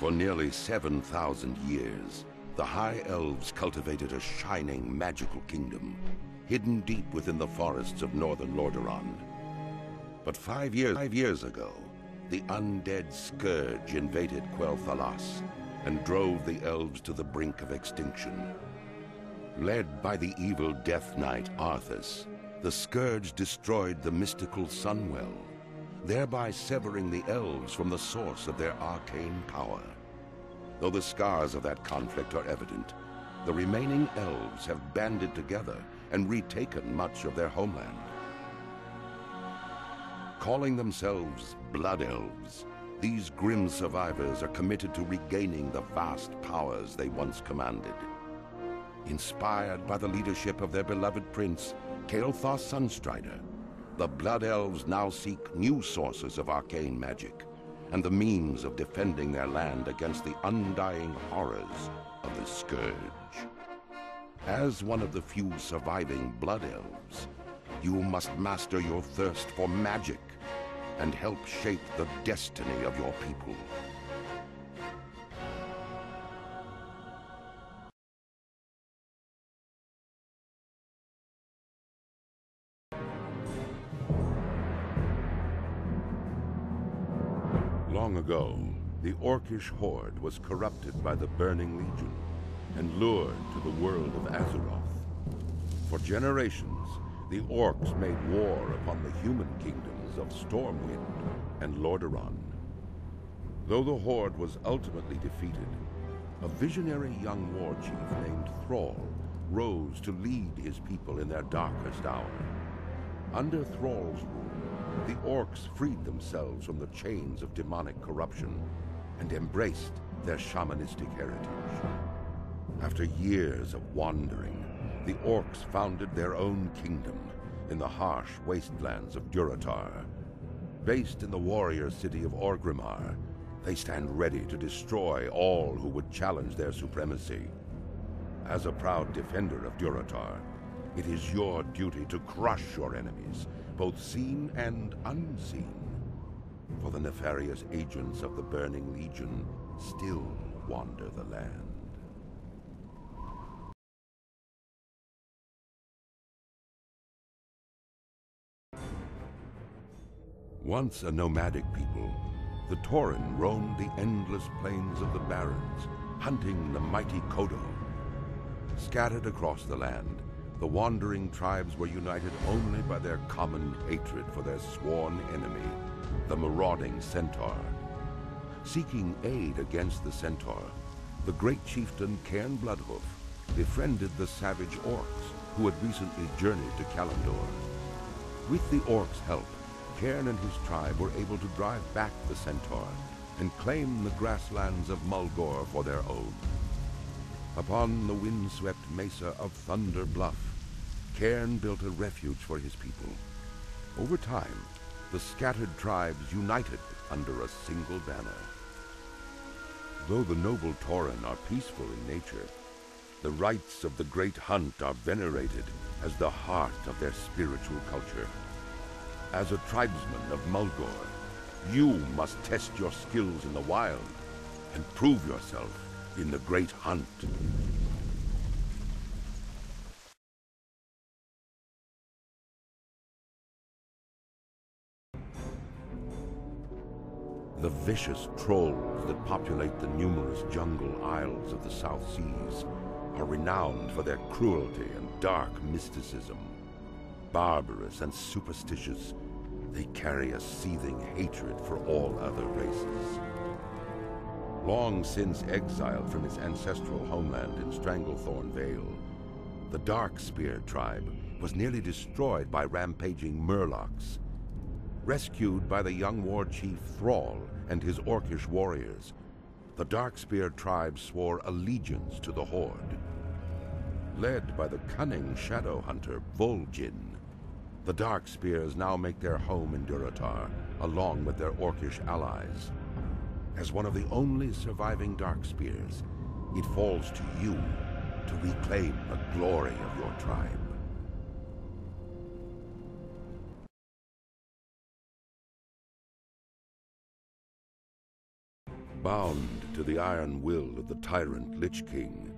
For nearly 7,000 years, the High Elves cultivated a shining, magical kingdom, hidden deep within the forests of northern Lordaeron. But 5 years ago, the undead Scourge invaded Quel'Thalas and drove the elves to the brink of extinction. Led by the evil Death Knight Arthas, the Scourge destroyed the mystical Sunwell, thereby severing the elves from the source of their arcane power. Though the scars of that conflict are evident, the remaining elves have banded together and retaken much of their homeland. Calling themselves Blood Elves, these grim survivors are committed to regaining the vast powers they once commanded. Inspired by the leadership of their beloved prince, Kael'thas Sunstrider, the Blood Elves now seek new sources of arcane magic and the means of defending their land against the undying horrors of the Scourge. As one of the few surviving Blood Elves, you must master your thirst for magic and help shape the destiny of your people. Long ago, the Orcish Horde was corrupted by the Burning Legion and lured to the world of Azeroth. For generations, the Orcs made war upon the human kingdoms of Stormwind and Lordaeron. Though the Horde was ultimately defeated, a visionary young war chief named Thrall rose to lead his people in their darkest hour. Under Thrall's rule, the Orcs freed themselves from the chains of demonic corruption and embraced their shamanistic heritage. After years of wandering, the Orcs founded their own kingdom in the harsh wastelands of Durotar. Based in the warrior city of Orgrimmar, they stand ready to destroy all who would challenge their supremacy. As a proud defender of Durotar, it is your duty to crush your enemies, both seen and unseen. For the nefarious agents of the Burning Legion still wander the land. Once a nomadic people, the Tauren roamed the endless plains of the Barrens, hunting the mighty Kodo. Scattered across the land, the wandering tribes were united only by their common hatred for their sworn enemy, the marauding Centaur. Seeking aid against the Centaur, the great chieftain Cairn Bloodhoof befriended the savage Orcs who had recently journeyed to Kalimdor. With the Orcs' help, Cairn and his tribe were able to drive back the Centaur and claim the grasslands of Mulgore for their own. Upon the windswept mesa of Thunder Bluff, Cairn built a refuge for his people. Over time, the scattered tribes united under a single banner. Though the noble Tauren are peaceful in nature, the rites of the Great Hunt are venerated as the heart of their spiritual culture. As a tribesman of Mulgore, you must test your skills in the wild and prove yourself in the Great Hunt. The vicious trolls that populate the numerous jungle isles of the South Seas are renowned for their cruelty and dark mysticism. Barbarous and superstitious, they carry a seething hatred for all other races. Long since exiled from its ancestral homeland in Stranglethorn Vale, the Darkspear tribe was nearly destroyed by rampaging Murlocs. Rescued by the young war chief Thrall and his Orcish warriors, the Darkspear tribe swore allegiance to the Horde. Led by the cunning shadow hunter Vol'jin, the Darkspears now make their home in Durotar, along with their Orcish allies. As one of the only surviving Darkspears, it falls to you to reclaim the glory of your tribe. Bound to the iron will of the tyrant Lich King,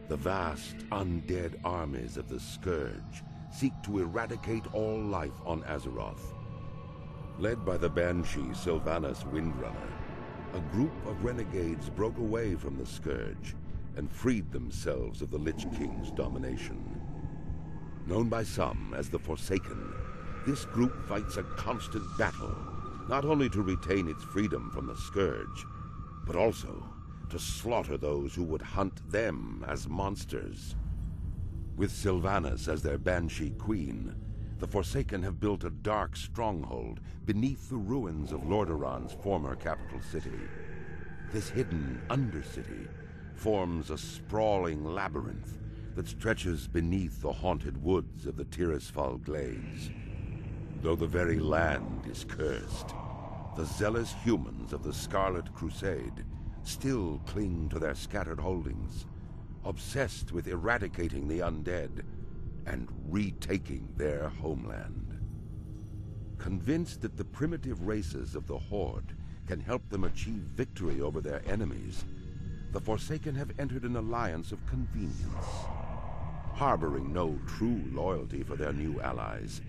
the vast undead armies of the Scourge seek to eradicate all life on Azeroth. Led by the Banshee Sylvanas Windrunner, a group of renegades broke away from the Scourge and freed themselves of the Lich King's domination. Known by some as the Forsaken, this group fights a constant battle, not only to retain its freedom from the Scourge, but also to slaughter those who would hunt them as monsters. With Sylvanas as their Banshee Queen, the Forsaken have built a dark stronghold beneath the ruins of Lordaeron's former capital city. This hidden Undercity forms a sprawling labyrinth that stretches beneath the haunted woods of the Tirisfal Glades. Though the very land is cursed, the zealous humans of the Scarlet Crusade still cling to their scattered holdings, obsessed with eradicating the undead and retaking their homeland. Convinced that the primitive races of the Horde can help them achieve victory over their enemies, the Forsaken have entered an alliance of convenience. Harboring no true loyalty for their new allies,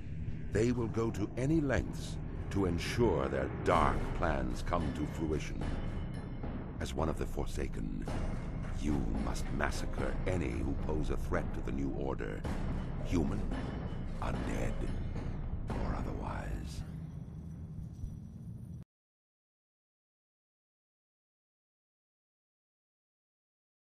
they will go to any lengths to ensure their dark plans come to fruition. As one of the Forsaken, you must massacre any who pose a threat to the New Order, human, undead, or otherwise.